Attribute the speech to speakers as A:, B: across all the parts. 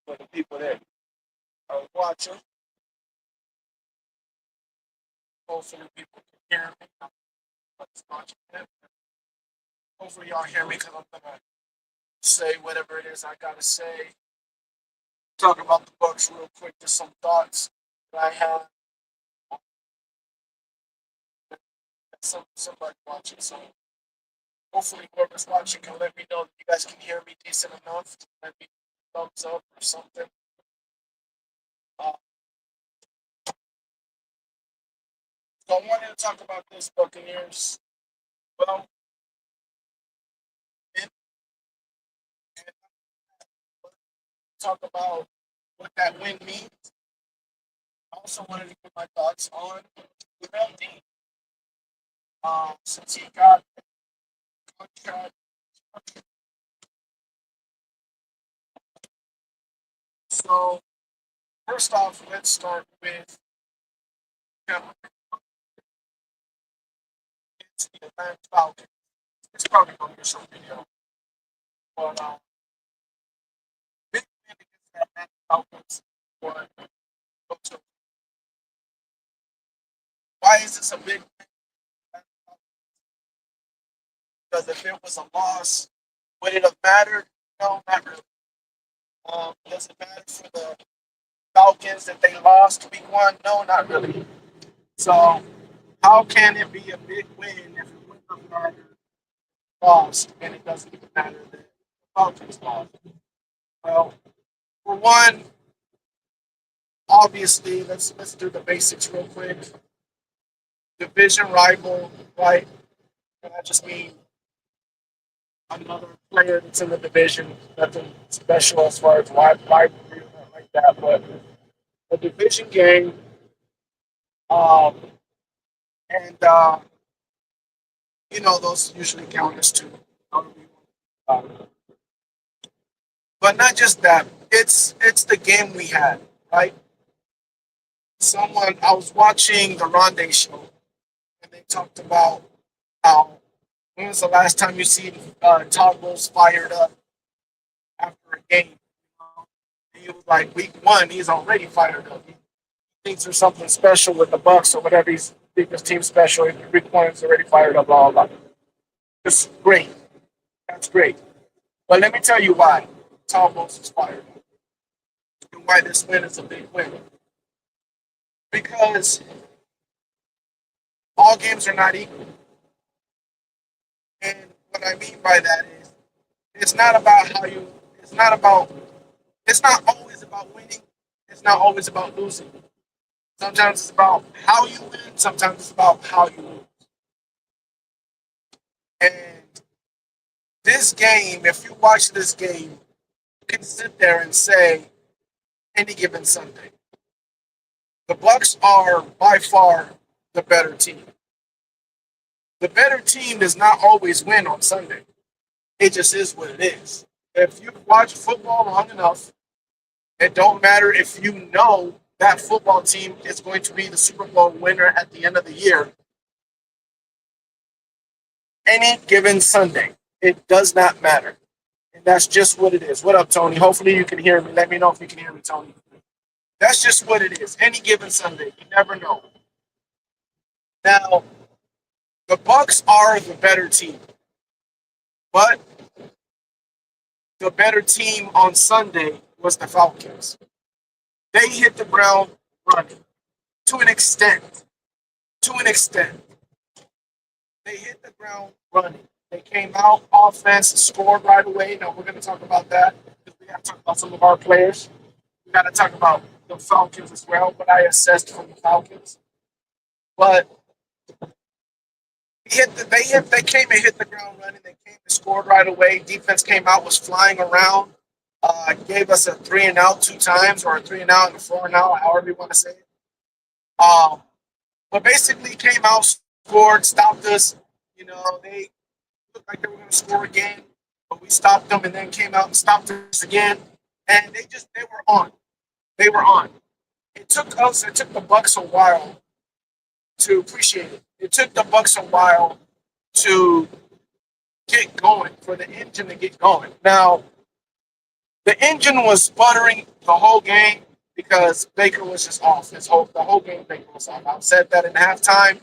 A: for the people that are watching. Hopefully, people can hear me. What's watching it. Hopefully, y'all hear me because I'm gonna say whatever it is I gotta say. Talk about the Bucks real quick. Just some thoughts that I have. Somebody watching, so hopefully whoever's watching can let me know that you guys can hear me decent enough. Let me thumbs up or something. Uh, so I wanted to talk about this Buccaneers. Well, and talk about what that win means. I also wanted to give my thoughts on the Dean. Since he got contract. So first off, let's start with him. It's the Atlanta Falcons. It's probably going to be a short video, but big win against the Atlanta Falcons. But why is this a big win? Because if it was a loss, would it have mattered? No, not really. Does it matter for the Falcons that they lost week 1? No, not really. So how can it be a big win if it wouldn't have mattered lost and it doesn't even matter that the Falcons lost? Well, for one, obviously, let's do the basics real quick. Division rival, right? And I just mean another player that's in the division. Nothing special as far as rivalry or nothing like that, but a division game. Um, and those usually count as two. Um, but not just that. It's the game we had, right? I was watching the Rondé show, and they talked about how when was the last time you seen Toggles fired up after a game? And he was like, week 1, he's already fired up. He thinks there's something special with the Bucks or whatever. He's think his team special. Week 1 is already fired up. Blah blah blah. It's great. That's great. But let me tell you why Toggles is fired up and why this win is a big win. Because all games are not equal. And what I mean by that is it's not about how you it's not always about winning. It's not always about losing. Sometimes it's about how you win, sometimes it's about how you lose. And this game, if you watch this game, you can sit there and say any given Sunday. The Bucks are by far the better team. The better team does not always win on Sunday. It just is what it is. If you watch football long enough, it don't matter if you know that football team is going to be the Super Bowl winner at the end of the year. Any given Sunday, it does not matter. And that's just what it is. What up, Tony? Hopefully you can hear me. Let me know if you can hear me, Tony. That's just what it is. Any given Sunday, you never know. Now, the Bucks are the better team, but the better team on Sunday was the Falcons. They hit the ground running to an extent. To an extent, they hit the ground running. They came out offense, scored right away. Now we're going to talk about that because we have to talk about some of our players. We got to talk about the Falcons as well. What I assessed from the Falcons, but they came and hit the ground running. They came and scored right away. Defense came out, was flying around. Gave us a 3 and out 2 times, or a 3 and out and a 4 and out, however you want to say it. But basically came out, scored, stopped us. They looked like they were going to score again, but we stopped them, and then came out and stopped us again. And they were on. They were on. It took the Bucks a while to appreciate it. It took the Bucks a while to get going, for the engine to get going. Now, the engine was sputtering the whole game because Baker was just off. The whole game Baker was off. I said that in halftime.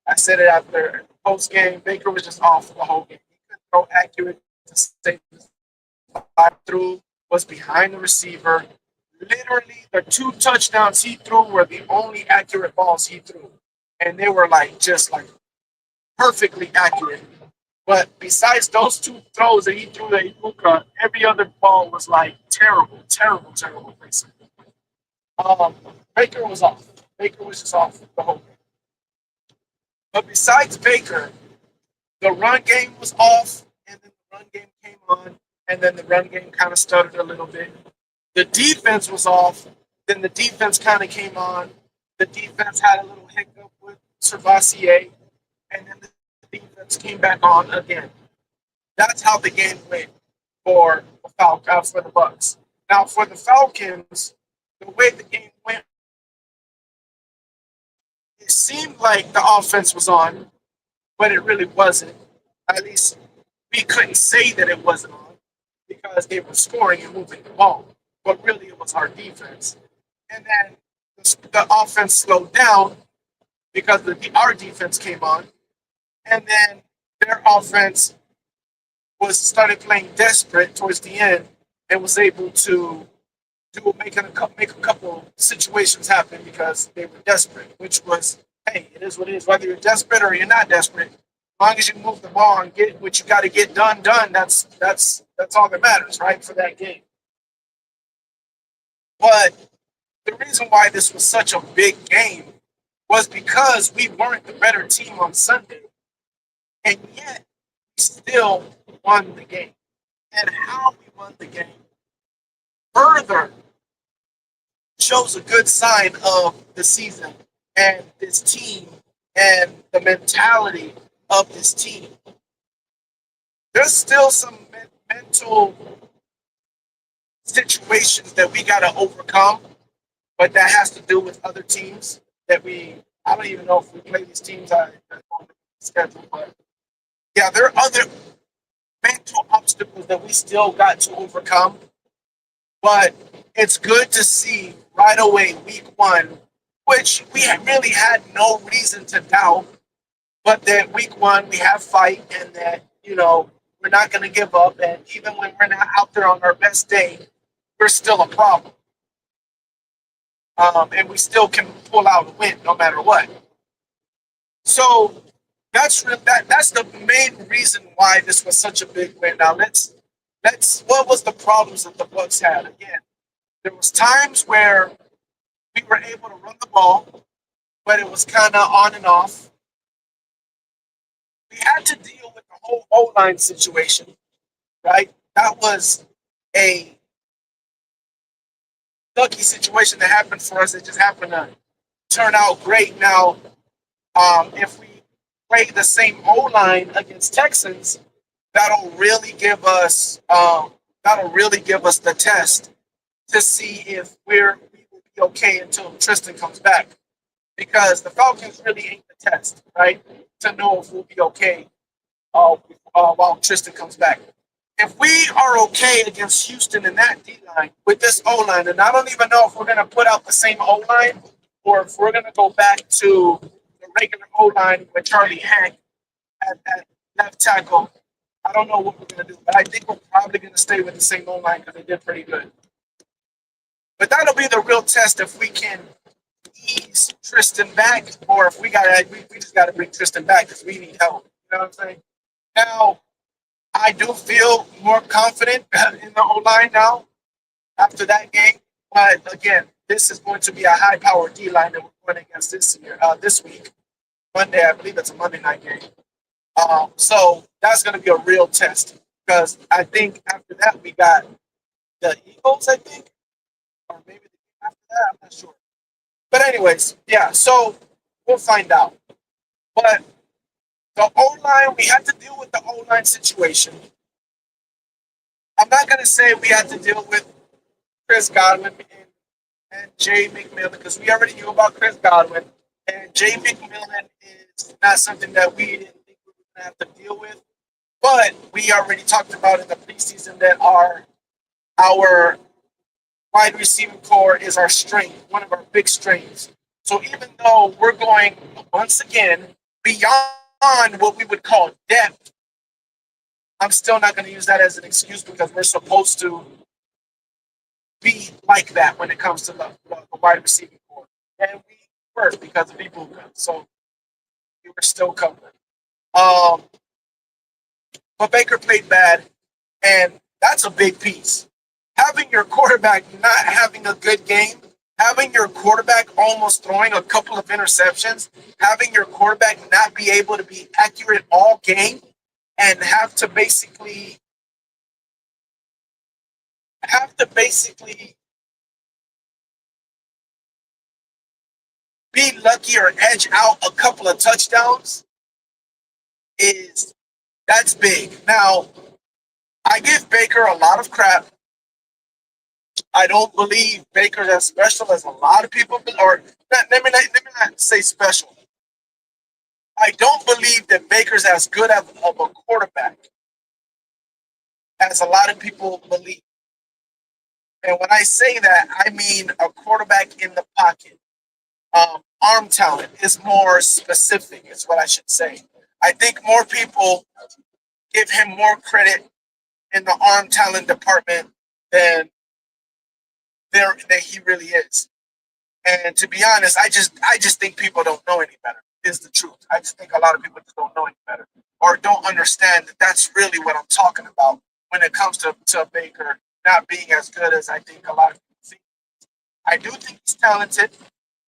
A: I said it after post game. Baker was just off the whole game. He couldn't throw accurate to save through was behind the receiver. Literally, the two touchdowns he threw were the only accurate balls he threw, and they were like just like perfectly accurate. But besides those two throws that he threw to Ibuka, every other ball was like terrible, terrible, terrible. Basically. Um, Baker was off. Baker was just off the whole game. But besides Baker, the run game was off, and then the run game came on, and then the run game kind of stuttered a little bit. The defense was off, then the defense kind of came on. The defense had a little hiccup with Servassier, and then the defense came back on again. That's how the game went for for the Bucks. Now for the Falcons, the way the game went, it seemed like the offense was on, but it really wasn't. At least we couldn't say that it wasn't on because they were scoring and moving the ball. But really, it was our defense. And then the offense slowed down because our defense came on. And then their offense was started playing desperate towards the end and was able to make a couple situations happen because they were desperate, which was, hey, it is what it is. Whether you're desperate or you're not desperate, as long as you move the ball and get what you got to get done, that's all that matters, right, for that game. But the reason why this was such a big game was because we weren't the better team on Sunday, and yet we still won the game. And how we won the game further shows a good sign of the season and this team and the mentality of this team. There's still some mental situations that we got to overcome, but that has to do with other teams that I don't even know if we play these teams on the schedule, but yeah, there are other mental obstacles that we still got to overcome. But it's good to see right away, week one, which we really had no reason to doubt, but that week one we have fight and that, we're not going to give up. And even when we're not out there on our best day, we're still a problem. And we still can pull out a win no matter what. So that's the main reason why this was such a big win. Now let's what was the problems that the Bucks had? Again, there was times where we were able to run the ball, but it was kind of on and off. We had to deal with the whole O-line situation, right? That was a lucky situation that happened for us. It just happened to turn out great. Now, if we play the same O-line against Texans, that'll really give us the test to see if we will be okay until Tristan comes back. Because the Falcons really ain't the test, right? To know if we'll be okay while Tristan comes back. If we are okay against Houston in that D line with this O line, and I don't even know if we're going to put out the same O line or if we're going to go back to the regular O line with Charlie Hank at left tackle. I don't know what we're going to do, but I think we're probably going to stay with the same O line because they did pretty good. But that'll be the real test if we can ease Tristan back, or if we just got to bring Tristan back because we need help. You know what I'm saying? Now, I do feel more confident in the O-line now after that game. But again, this is going to be a high-powered D-line that we're going against this week. Monday, I believe it's a Monday night game. So that's going to be a real test because I think after that we got the Eagles, I think, or maybe after that, I'm not sure. But anyways, yeah, so we'll find out. But the O-line, we had to deal with the O-line situation. I'm not going to say we had to deal with Chris Godwin and Jay McMillan because we already knew about Chris Godwin. And Jay McMillan is not something that we didn't think we were going to have to deal with. But we already talked about in the preseason that our wide receiving core is our strength, one of our big strengths. So even though we're going once again beyond what we would call depth, I'm still not going to use that as an excuse because we're supposed to be like that when it comes to the wide receiving core. And we were because of Ibuka. So we were still covered. Um, but Baker played bad, and that's a big piece. Having your quarterback not having a good game, having your quarterback almost throwing a couple of interceptions, having your quarterback not be able to be accurate all game, and have to basically be lucky or edge out a couple of touchdowns is that's big. Now, I give Baker a lot of crap. I don't believe Baker's as special as a lot of people, or let me not say special. I don't believe that Baker's as good of a quarterback as a lot of people believe. And when I say that, I mean a quarterback in the pocket. Arm talent is more specific, is what I should say. I think more people give him more credit in the arm talent department than that he really is. And to be honest, I just think people don't know any better. Is the truth. I just think a lot of people just don't know any better or don't understand that that's really what I'm talking about when it comes to Baker not being as good as I think a lot of people think. I do think he's talented.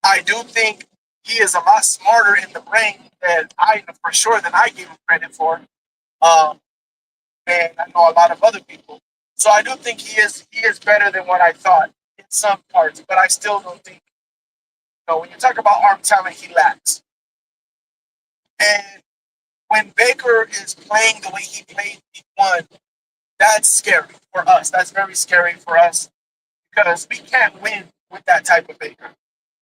A: I do think he is a lot smarter in the brain than I for sure than I give him credit for. Um, and I know a lot of other people. So I do think he is better than what I thought in some parts, but I still don't think when you talk about arm talent, he lacks. And when Baker is playing the way he played week one, that's scary for us. That's very scary for us because we can't win with that type of Baker.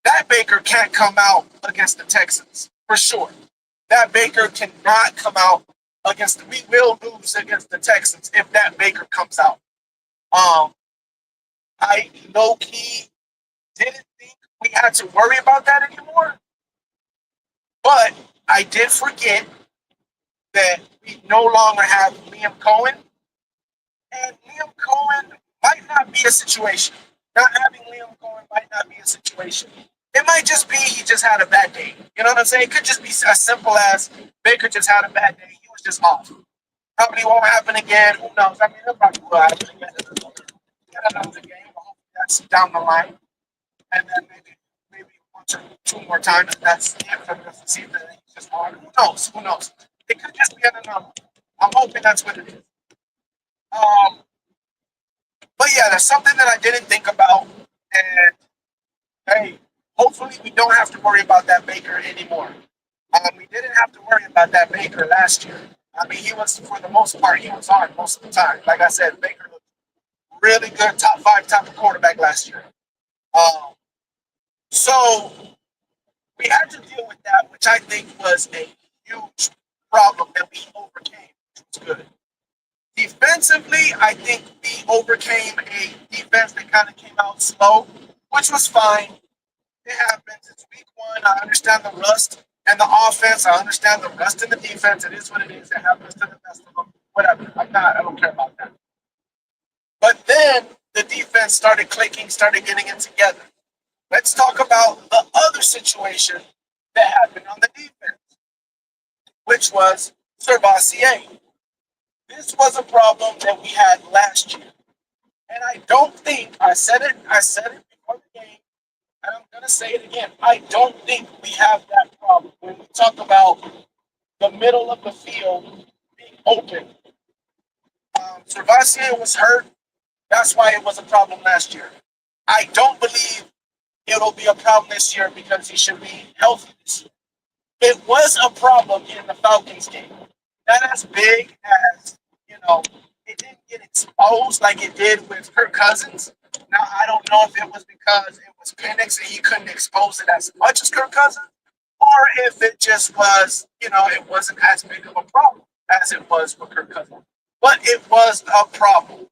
A: That Baker can't come out against the Texans for sure. That Baker cannot come out we will lose against the Texans if that Baker comes out. Um, I low key didn't think we had to worry about that anymore, but I did forget that we no longer have Liam Cohen, and Liam Cohen might not be a situation. Not having Liam Cohen might not be a situation. It might just be he just had a bad day. You know what I'm saying? It could just be as simple as Baker just had a bad day. He was just off. Probably won't happen again. Who knows? I mean, it probably will happen again. Get another game. Hopefully that's down the line, and then maybe one or two more times. That's it for the season. He's just hard. Who knows? Who knows? It could just be an anomaly. I'm hoping that's what it is. Um, but yeah, that's something that I didn't think about. And hey, hopefully we don't have to worry about that Baker anymore. We didn't have to worry about that Baker last year. I mean, he was, for the most part, he was on most of the time. Like I said, Baker looked really good, top five type of quarterback last year. Um, so we had to deal with that, which I think was a huge problem that we overcame, which was good. Defensively, I think we overcame a defense that kind of came out slow, which was fine. It happens. It's week one. I understand the rust and the offense. I understand the rust in the defense. It is what it is. It happens to the best of them. Whatever. I don't care about that. But then the defense started clicking, started getting it together. Let's talk about the other situation that happened on the defense, which was Servassier. This was a problem that we had last year. And I don't think I said it before the game, and I'm gonna say it again. I don't think we have that problem when we talk about the middle of the field being open. Servassier was hurt. That's why it was a problem last year. I don't believe it'll be a problem this year because he should be healthy this year. It was a problem in the Falcons game. Not as big as, it didn't get exposed like it did with Kirk Cousins. Now, I don't know if it was because it was Penix and he couldn't expose it as much as Kirk Cousins, or if it just was, it wasn't as big of a problem as it was with Kirk Cousins. But it was a problem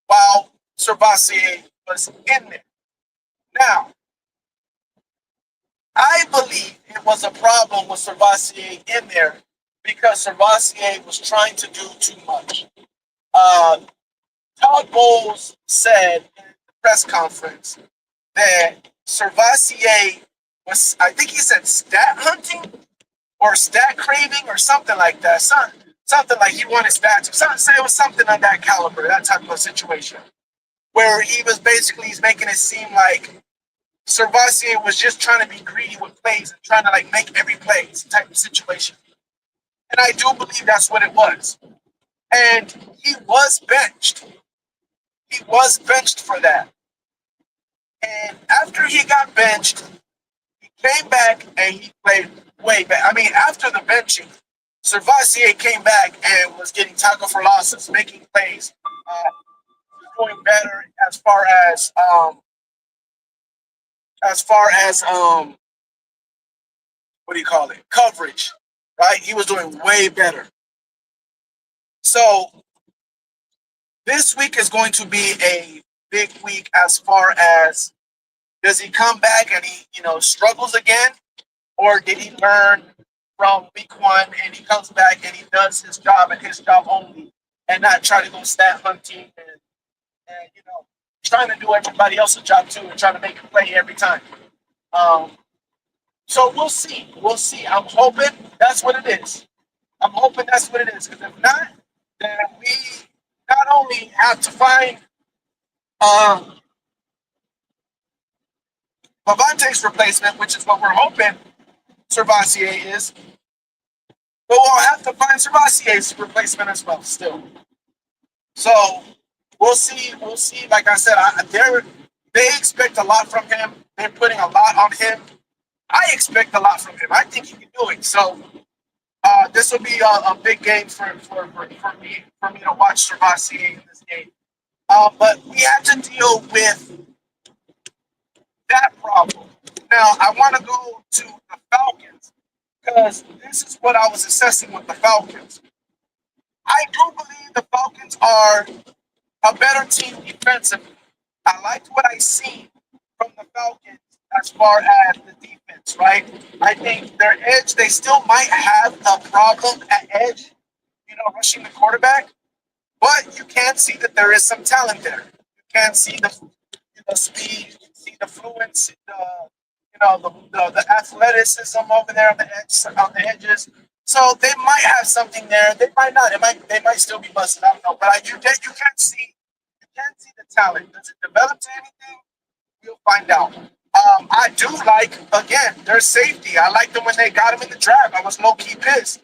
A: while Servassier was in there. Now, I believe it was a problem with Servassier in there because Servassier was trying to do too much. Uh, Todd Bowles said in the press conference that Servassier was, I think he said, stat hunting or stat craving or something like that. Something like he wanted stats. Say it was something of that caliber, that type of situation, where he was basically he's making it seem like Servassier was just trying to be greedy with plays and trying to like make every play type of situation. And I do believe that's what it was. And he was benched. He was benched for that. And after he got benched, he came back and he played way better. I mean, after the benching, Servassier came back and was getting tackle for losses, making plays, doing better as far as what do you call it, coverage, right? He was doing way better. So this week is going to be a big week as far as does he come back and he struggles again, or did he learn from week one and he comes back and he does his job and his job only, and not try to go stat hunting and trying to do everybody else's job too and trying to make a play every time. Um, so we'll see. We'll see. I'm hoping that's what it is. I'm hoping that's what it is. Because if not, then we not only have to find uh, Lavante's replacement, which is what we're hoping Servassier is, but we'll have to find Servassier's replacement as well still. So we'll see. We'll see. Like I said, they expect a lot from him. They're putting a lot on him. I expect a lot from him. I think he can do it. So this will be a big game for me to watch Servassier in this game. But we have to deal with that problem. Now I want to go to the Falcons because this is what I was assessing with the Falcons. I do believe the Falcons are a better team defensively. I liked what I see from the Falcons as far as the defense, right? I think their edge, they still might have a problem at edge, rushing the quarterback, but you can see that there is some talent there. You can see the speed, you can see the fluency, the athleticism over there on the edges. So they might have something there. They might not. They might still be busted. I don't know. But you can see the talent. Does it develop to anything? We'll find out. I do like, again, their safety. I liked them when they got him in the draft. I was low key pissed.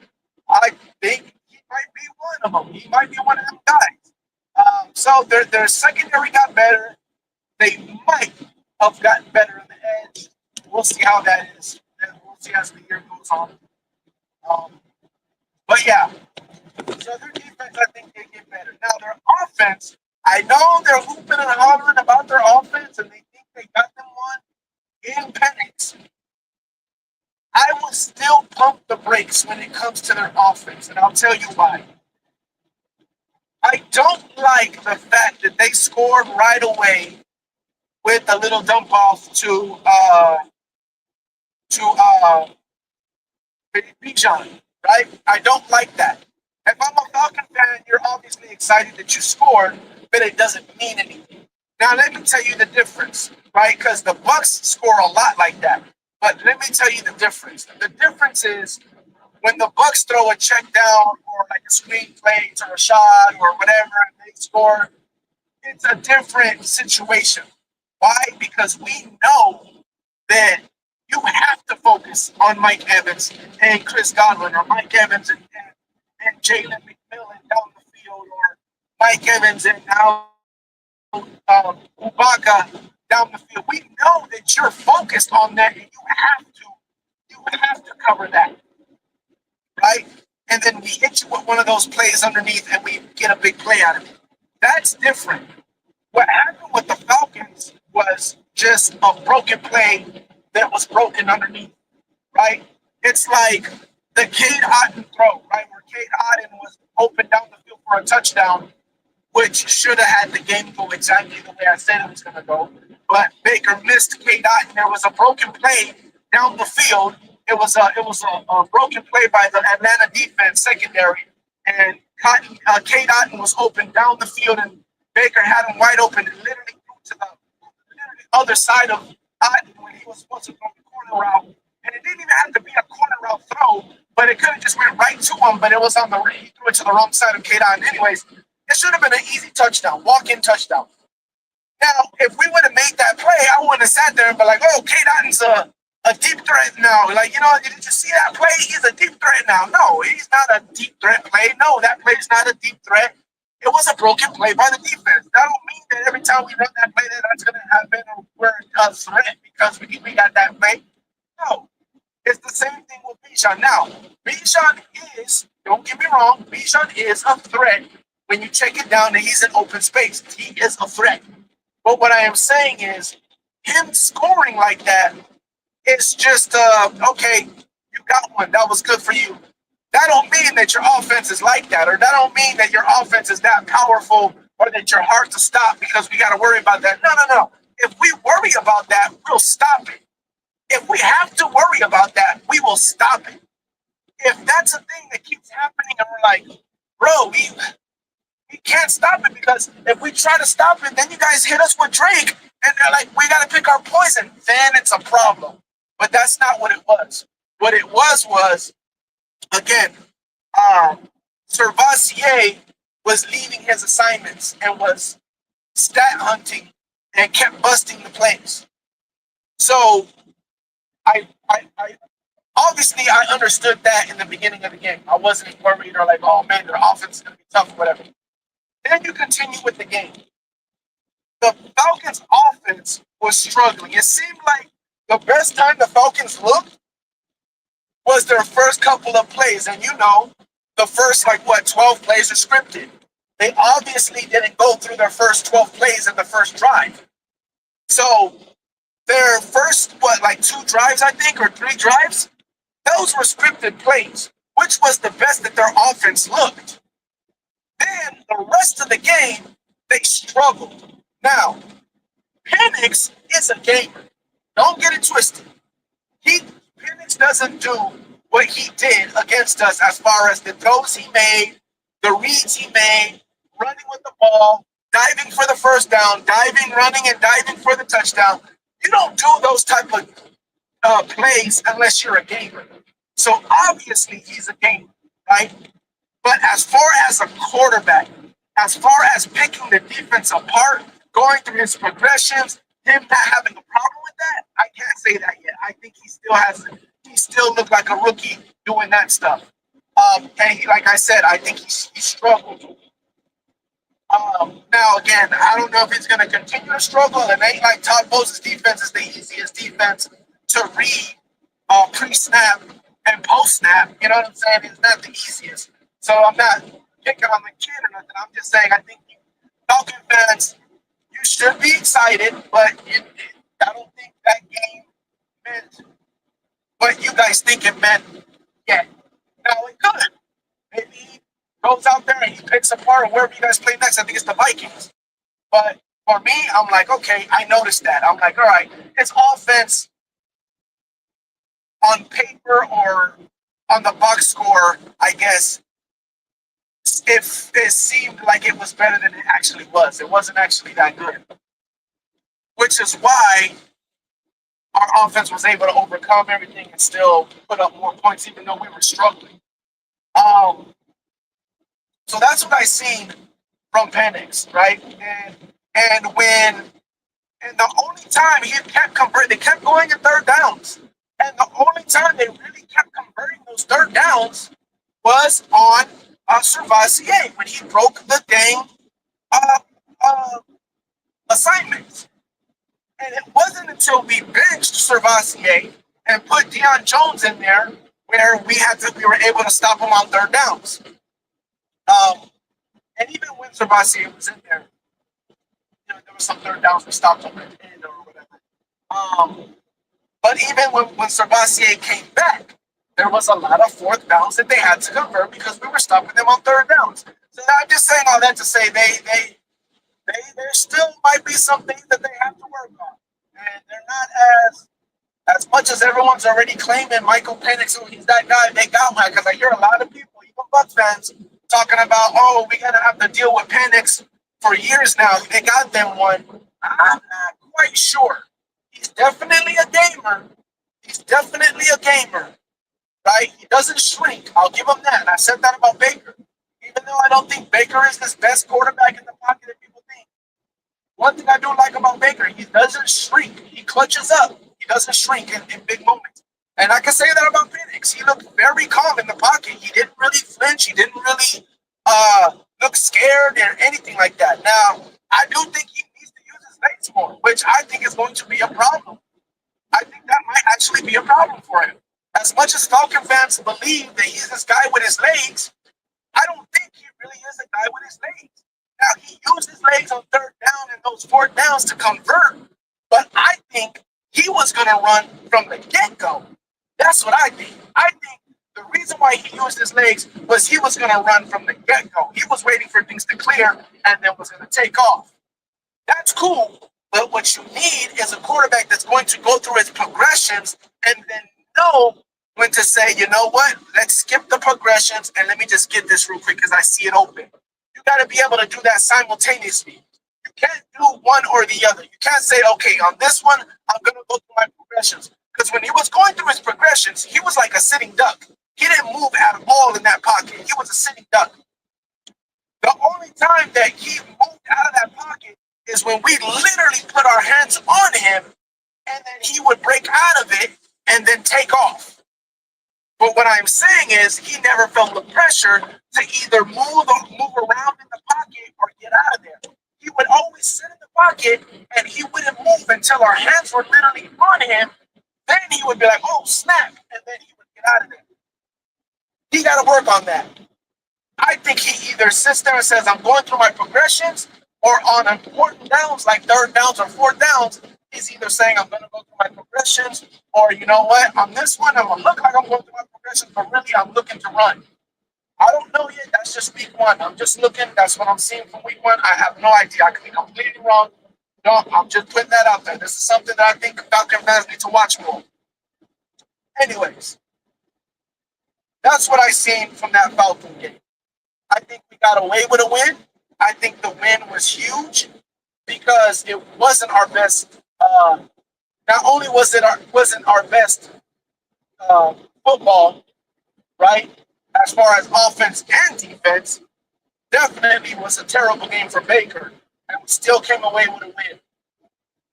A: I think he might be one of them. He might be one of them guys. So their secondary got better. They might have gotten better on the edge. We'll see how that is. And we'll see as the year goes on. Um, but yeah, so their defense, I think they get better. Now their offense, I know they're hooping and hollering about their offense, and they think they got them one in Penix. I will still pump the brakes when it comes to their offense, and I'll tell you why. I don't like the fact that they scored right away with a little dump off to Bijan, right? I don't like that. If I'm a Falcon fan, you're obviously excited that you scored, but it doesn't mean anything. Now let me tell you the difference, right? Because the Bucks score a lot like that. But let me tell you the difference. The difference is when the Bucks throw a check down or like a screen play to Rashad or whatever, and they score, it's a different situation. Why? Because we know that you have to focus on Mike Evans and Chris Godwin, or Mike Evans and Jalen McMillan down the field, or Mike Evans and now Ubaka down the field. We know that you're focused on that, and you have to cover that, right? And then we hit you with one of those plays underneath, and we get a big play out of it. That's different. What happened with the Falcons was just a broken play that was broken underneath, right? It's like the Cade Otton throw, right? Where Cade Otton was open down the field for a touchdown which should have had the game go exactly the way I said it was going to go. But Baker missed K Dot, and there was a broken play down the field. It was a broken play by the Atlanta defense secondary, and K Dot was open down the field, and Baker had him wide open and literally threw to the literally other side of Cotton when he was supposed to throw the corner route. And it didn't even have to be a corner route throw, but it could have just went right to him. But it was on the he threw it to the wrong side of K Dot. Anyways, it should have been an easy touchdown, walk-in touchdown. Now, if we would have made that play, I wouldn't have sat there and been like, "Oh, K Dotton's a deep threat now." Like, did you see that play? He's a deep threat now. No, he's not a deep threat play. No, that play is not a deep threat. It was a broken play by the defense. That don't mean that every time we run that play that's going to happen or we're a threat because we got that play. No, it's the same thing with Bijan. Now, Bijan is, don't get me wrong, Bijan is a threat when you check it down and he's in open space. He is a threat. But what I am saying is him scoring like that is just, okay, you got one. That was good for you. That don't mean that your offense is like that, or that don't mean that your offense is that powerful, or that you're hard to stop because we got to worry about that. No, no, no. If we worry about that, we'll stop it. If we have to worry about that, we will stop it. If that's a thing that keeps happening and we're like, bro, we can't stop it because if we try to stop it, then you guys hit us with Drake and they're like, we got to pick our poison. Then it's a problem. But that's not what it was. What it was, again, Servassier was leaving his assignments and was stat hunting and kept busting the plays. So I obviously I understood that in the beginning of the game. I wasn't worried or like, oh man, their offense is gonna be tough or whatever. Then you continue with the game. The Falcons offense was struggling. It seemed like the best time the Falcons looked was their first couple of plays. And the first 12 plays are scripted. They obviously didn't go through their first 12 plays in the first drive. So their first, two drives, I think, or 3 drives, those were scripted plays, which was the best that their offense looked. Then the rest of the game, they struggled. Now, Penix is a gamer. Don't get it twisted. Penix doesn't do what he did against us as far as the throws he made, the reads he made, running with the ball, diving for the first down, running and diving for the touchdown. You don't do those type of plays unless you're a gamer. So obviously he's a gamer, right? But as far as a quarterback, as far as picking the defense apart, going through his progressions, him not having a problem with that, I can't say that yet. I think he still looked like a rookie doing that stuff. And like I said, I think he struggled. Now again, I don't know if he's going to continue to struggle. It ain't like Todd Bowles' defense is the easiest defense to read pre-snap and post-snap. You know what I'm saying? It's not the easiest. So I'm not picking on the kid or nothing. I'm just saying I think Falcon fans, you should be excited, but I don't think that game meant what you guys think it meant yet. Now it could. Maybe he goes out there and he picks apart wherever you guys play next. I think it's the Vikings. But for me, I'm like, okay, I noticed that. I'm like, all right, his offense on paper or on the box score, I guess, it seemed like it was better than it actually was. It wasn't actually that good. Which is why our offense was able to overcome everything and still put up more points, even though we were struggling. So that's what I seen from Penix, right? And the only time he kept converting, they kept going in third downs. And the only time they really kept converting those third downs was on Servassier when he broke the dang assignments. And it wasn't until we benched Servassier and put Deion Jones in there where we were able to stop him on third downs. And even when Servassier was in there, there were some third downs we stopped him at the end or whatever. But even when Servassier came back, there was a lot of fourth downs that they had to convert because we were stopping them on third downs. So I'm just saying all that to say there still might be some things that they have to work on, and they're not as much as everyone's already claiming Michael Penix. Oh, he's that guy. They got one because I hear a lot of people, even Bucks fans, talking about, oh, we gotta have to deal with Penix for years now. They got them one. I'm not quite sure. He's definitely a gamer. He's definitely a gamer, right? He doesn't shrink. I'll give him that. And I said that about Baker. Even though I don't think Baker is his best quarterback in the pocket that people think. One thing I do like about Baker, he doesn't shrink. He clutches up. He doesn't shrink in big moments. And I can say that about Penix. He looked very calm in the pocket. He didn't really flinch. He didn't really look scared or anything like that. Now, I do think he needs to use his legs more, which I think is going to be a problem. I think that might actually be a problem for him. As much as Falcon fans believe that he's this guy with his legs, I don't think he really is a guy with his legs. Now, he used his legs on third down and those fourth downs to convert, but I think he was going to run from the get-go. That's what I think. I think the reason why he used his legs was he was going to run from the get-go. He was waiting for things to clear and then was going to take off. That's cool, but what you need is a quarterback that's going to go through his progressions and then know when to say, you know what, let's skip the progressions and let me just get this real quick because I see it open. You got to be able to do that simultaneously. You can't do one or the other. You can't say, okay, on this one, I'm going to go through my progressions. Because when he was going through his progressions, he was like a sitting duck. He didn't move at all in that pocket. He was a sitting duck. The only time that he moved out of that pocket is when we literally put our hands on him and then he would break out of it and then take off. But what I'm saying is he never felt the pressure to either move around in the pocket or get out of there. He would always sit in the pocket and he wouldn't move until our hands were literally on him. Then he would be like, oh, snap. And then he would get out of there. He got to work on that. I think he either sits there and says, I'm going through my progressions, or on important downs like third downs or fourth downs, he's either saying, I'm going to go through my progressions, or you know what, on this one, I'm going to look like I'm going through my progressions, but really I'm looking to run. I don't know yet. That's just week one. I'm just looking. That's what I'm seeing from week one. I have no idea. I could be completely wrong. No, I'm just putting that out there. This is something that I think Falcon fans need to watch more. Anyways, that's what I seen from that Falcon game. I think we got away with a win. I think the win was huge because it wasn't our best. Not only wasn't our best football, right? As far as offense and defense, definitely was a terrible game for Baker, and we still came away with a win.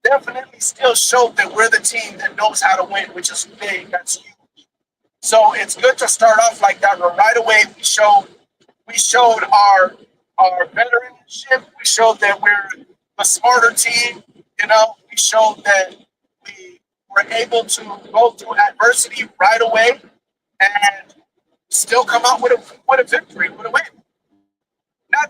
A: Definitely still showed that we're the team that knows how to win, which is big. That's huge. So it's good to start off like that. But right away, we showed our veteranship. We showed that we're a smarter team. You know, we showed that we were able to go through adversity right away and still come out with a victory, with a win. Not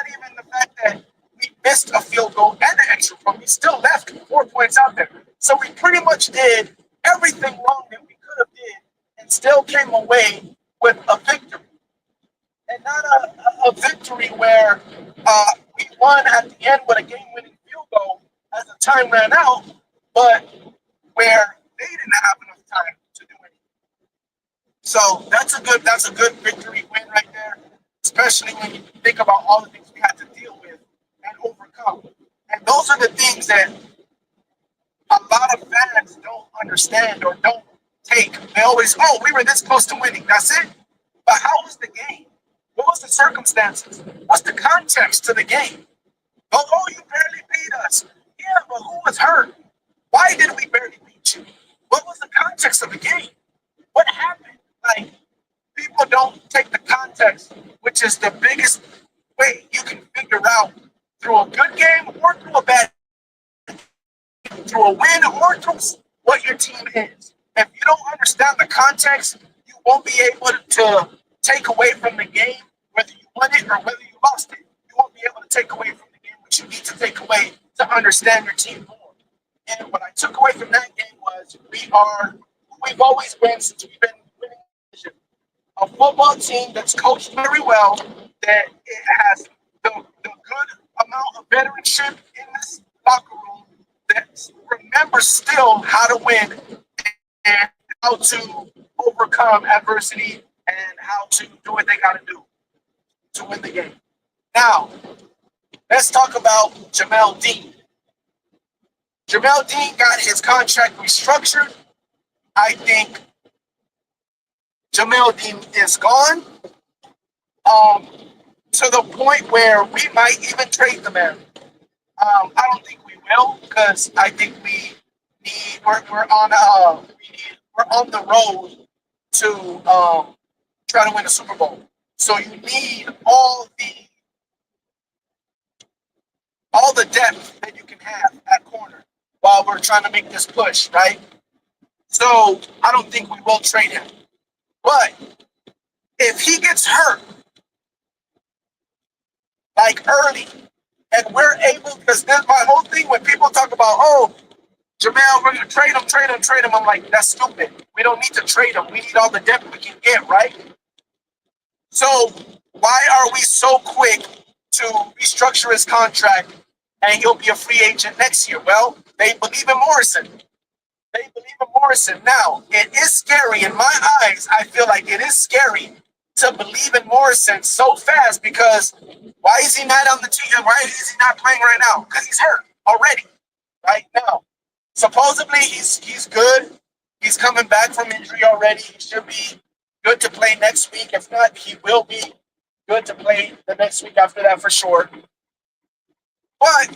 A: even the fact that we missed a field goal and an extra point. We still left 4 points out there. So we pretty much did everything wrong that we could have did and still came away with a victory. And not a victory where we won at the end with a game-winning field goal as the time ran out, but where they didn't have enough time to do anything. So that's a good victory win right there, especially when you think about all the things we had to deal with and overcome. And those are the things that a lot of fans don't understand or don't take. They always, oh, we were this close to winning. That's it. But how was the game? What was the circumstances? What's the context to the game? Oh, you barely beat us. Yeah, but who was hurt? Why did we barely beat you? What was the context of the game? What happened? Like, people don't take the context, which is the biggest way you can figure out through a good game or through a bad, through a win or through what your team is. If you don't understand the context, you won't be able to take away from the game whether you won it or whether you lost it. You won't be able to take away from the game what you need to take away to understand your team more. And what I took away from that game was we are who we've always been since we've been winning the division. A football team that's coached very well, that it has the good amount of veteranship in this locker room that remembers still how to win and how to overcome adversity and how to do what they got to do to win the game. Now, let's talk about Jamel Dean. Jamel Dean got his contract restructured. I think Jamel Dean is gone to the point where we might even trade the man. I don't think we will because I think we're on the road to try to win a Super Bowl. So you need all the depth that you can have at corner while we're trying to make this push, right? So I don't think we will trade him. But if he gets hurt, like early, and we're able, because that's my whole thing when people talk about, oh, Jamel, we're going to trade him. I'm like, that's stupid. We don't need to trade him. We need all the depth we can get, right? So why are we so quick to restructure his contract and he'll be a free agent next year? Well, they believe in Morrison. Now, it is scary. In my eyes, I feel like it is scary to believe in Morrison so fast because why is he not on the team? Why is he not playing right now? Because he's hurt already right now. Supposedly, he's good. He's coming back from injury already. He should be good to play next week. If not, he will be good to play the next week after that for sure. But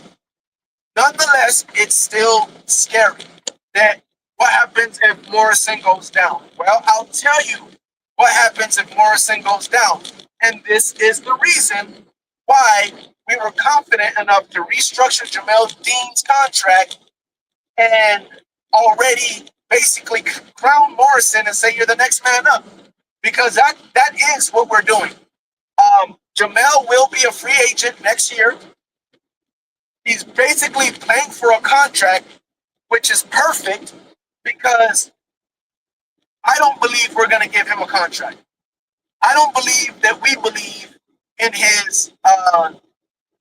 A: nonetheless, it's still scary that what happens if Morrison goes down? Well, I'll tell you what happens if Morrison goes down. And this is the reason why we were confident enough to restructure Jamel Dean's contract and already basically crown Morrison and say you're the next man up. Because that is what we're doing. Jamel will be a free agent next year. He's basically playing for a contract, which is perfect because I don't believe we're going to give him a contract. I don't believe that we believe in his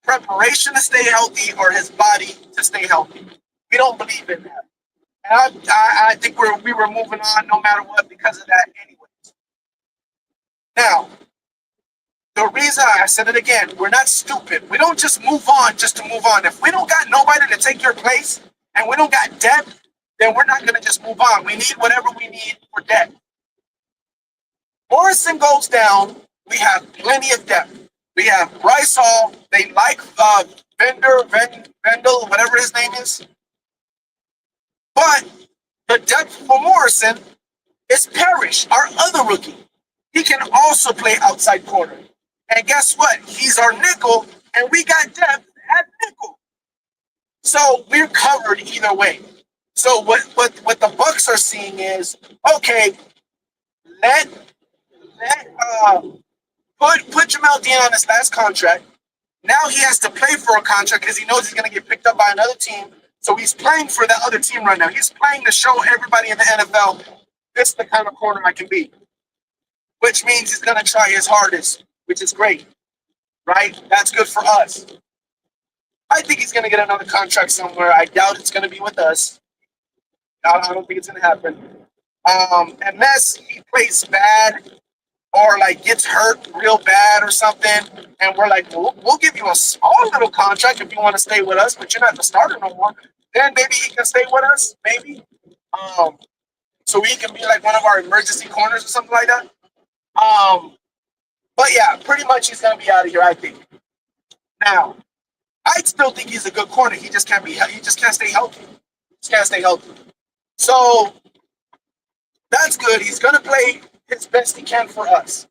A: preparation to stay healthy or his body to stay healthy. We don't believe in that. And I think we were moving on no matter what because of that anyways. Now, the reason I said it again, we're not stupid. We don't just move on just to move on. If we don't got nobody to take your place and we don't got depth, then we're not going to just move on. We need whatever we need for depth. Morrison goes down, we have plenty of depth. We have Bryce Hall. They like Vendel, whatever his name is. But the depth for Morrison is Parrish, our other rookie. He can also play outside corner. And guess what? He's our nickel, and we got depth at nickel. So we're covered either way. So what the Bucks are seeing is, okay, put Jamel Dean on his last contract. Now he has to play for a contract because he knows he's going to get picked up by another team. So he's playing for that other team right now. He's playing to show everybody in the NFL, this is the kind of corner I can be. Which means he's going to try his hardest, which is great, right? That's good for us. I think he's going to get another contract somewhere. I doubt it's going to be with us. I don't think it's going to happen. Unless he plays bad or like gets hurt real bad or something, and we're like, we'll give you a small little contract if you want to stay with us, but you're not the starter no more. Then maybe he can stay with us, maybe. So he can be like one of our emergency corners or something like that. But yeah, pretty much he's gonna be out of here, I think. Now, I still think he's a good corner. He just can't stay healthy. So that's good. He's gonna play his best he can for us.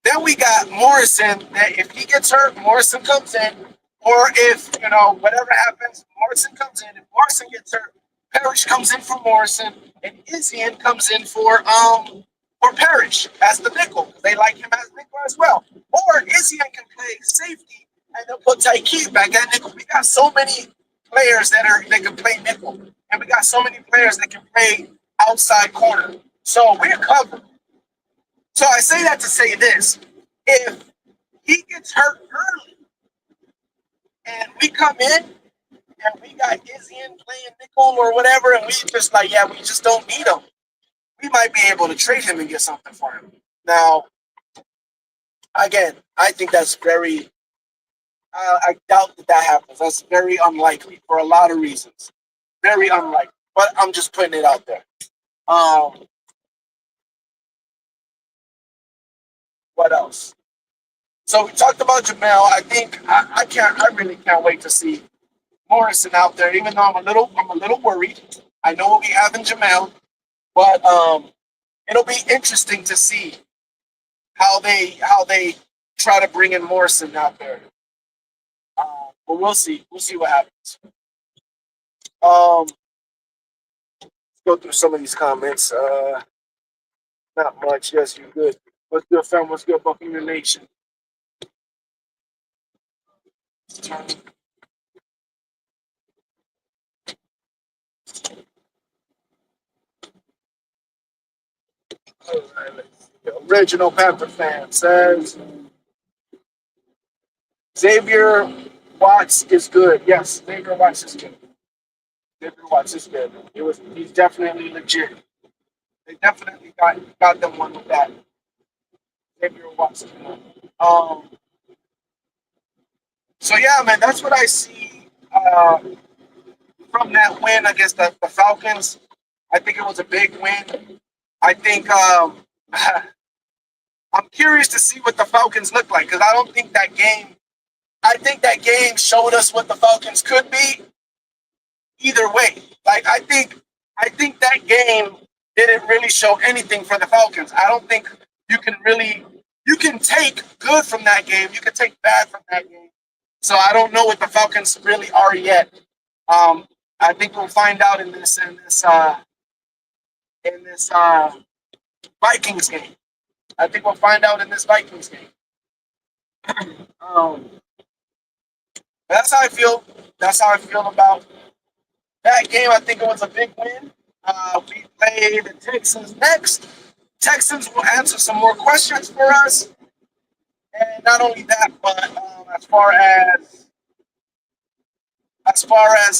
A: Then we got Morrison. That if he gets hurt, Morrison comes in. Or if whatever happens, Morrison comes in. If Morrison gets hurt, Parrish comes in for Morrison, and Isian comes in for Parrish as the nickel. They like him as nickel as well. Or Isian can play safety, and they'll put Tykeet back at nickel. We got so many players that can play nickel, and we got so many players that can play outside corner. So we're covered. So I say that to say this: if he gets hurt early and we come in and we got Izzy in playing nickel or whatever, and we just like, yeah, we just don't need him, we might be able to trade him and get something for him. Now, again, I think that's very. I doubt that happens. That's very unlikely for a lot of reasons. Very unlikely. But I'm just putting it out there. Um, what else? So we talked about Jamel. I think I can't. I really can't wait to see Morrison out there. Even though I'm a little worried. I know what we have in Jamel, but it'll be interesting to see how they try to bring in Morrison out there. But we'll see. We'll see what happens. Let's go through some of these comments. Not much. Yes, you good. What's good, fam? What's good, Buccaneer Nation? The original Panther fan says Xavier Watts is good. Yes, Xavier Watts is good. Xavier Watts is good. He's definitely legit. They definitely got them one with that. Xavier Watts. Um. So yeah, man, that's what I see from that win against the Falcons. I think it was a big win. I think I'm curious to see what the Falcons look like because I don't think that game. I think that game showed us what the Falcons could be. Either way, like I think that game didn't really show anything for the Falcons. I don't think you can really you can take good from that game. You can take bad from that game. So I don't know what the Falcons really are yet. I think we'll find out in this Vikings game. I think we'll find out in this Vikings game. Um, that's how I feel. That's how I feel about that game. I think it was a big win. We play the Texans next. Texans will answer some more questions for us, and not only that, but as far as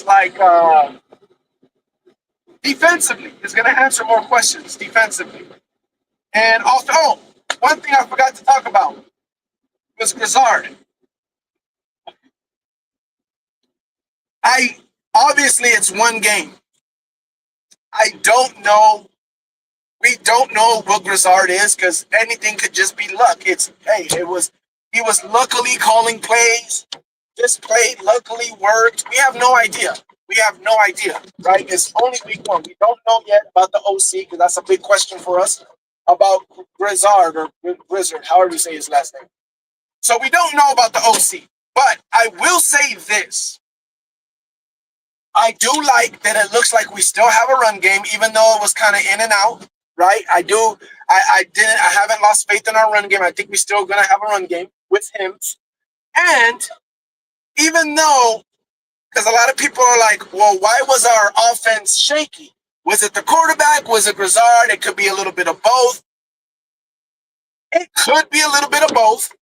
A: like defensively, is going to answer more questions defensively. And also, one thing I forgot to talk about was Grizzard. I obviously it's one game. I don't know. We don't know what Grizzard is because anything could just be luck. It's hey, it was he was luckily calling plays. This play luckily worked. We have no idea. We have no idea, right? It's only week one. We don't know yet about the OC because that's a big question for us about Grizzard or Grizzard, however you say his last name. So we don't know about the OC. But I will say this. I do like that it looks like we still have a run game, even though it was kind of in and out, right? I do. I haven't lost faith in our run game. I think we're still gonna have a run game with him. And even though, because a lot of people are like, well, why was our offense shaky? Was it the quarterback? Was it Grizzard? It could be a little bit of both. It could be a little bit of both.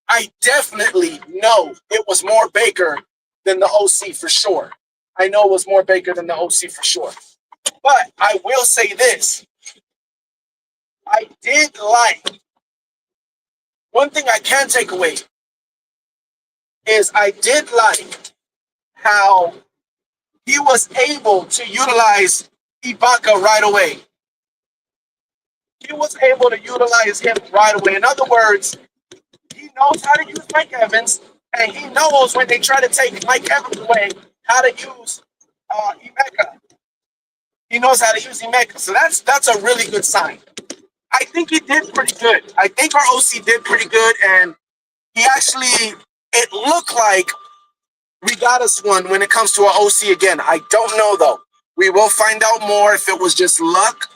A: I definitely know it was more Baker than the OC for sure. I know it was more Baker than the OC for sure. But I will say this. I did like one thing I can take away is I did like how he was able to utilize Ibaka right away. He was able to utilize him right away. In other words, he knows how to use Mike Evans, and he knows when they try to take Mike Evans away how to use Emeka. He knows how to use Emeka. So that's a really good sign. I think he did pretty good. I think our OC did pretty good, and he actually, it looked like we got us one when it comes to our OC again. I don't know, though. We will find out more if it was just luck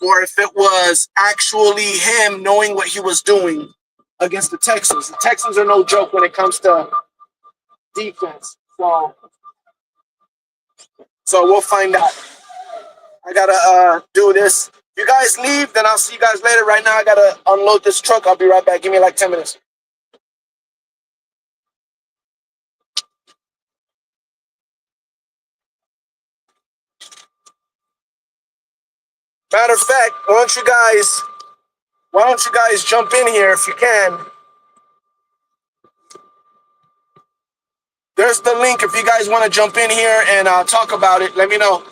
A: or if it was actually him knowing what he was doing against the Texans. The Texans are no joke when it comes to defense. So we'll find out. I got to do this You guys leave, then I'll see you guys later. Right now, I gotta unload this truck. I'll be right back. Give me like 10 minutes. Matter of fact, why don't you guys jump in here if you can? There's the link if you guys want to jump in here and talk about it. Let me know.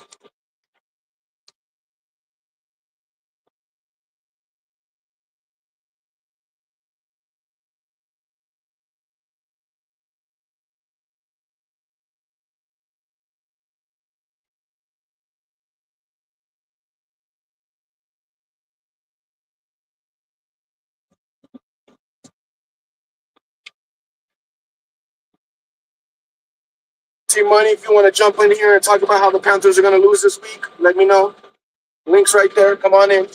A: Team Money, if you want to jump in here and talk about how the Panthers are going to lose this week, let me know. Links right there. Come on in.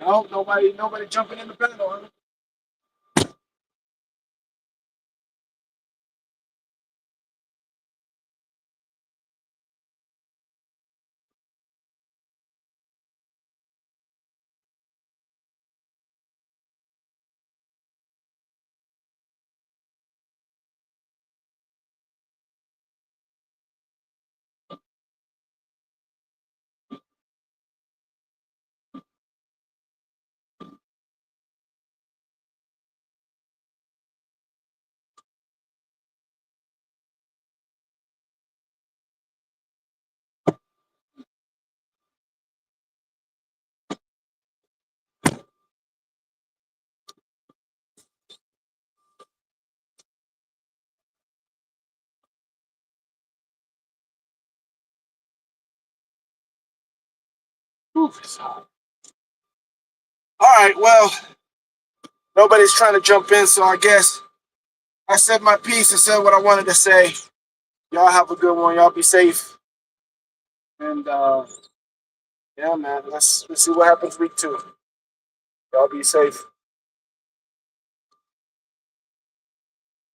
A: No, nobody jumping in the panel, huh? Ooh, it's hot. All right, well, nobody's trying to jump in, so I guess I said my piece and said what I wanted to say. Y'all have a good one. Y'all be safe. And yeah, man, let's see what happens week 2. Y'all be safe.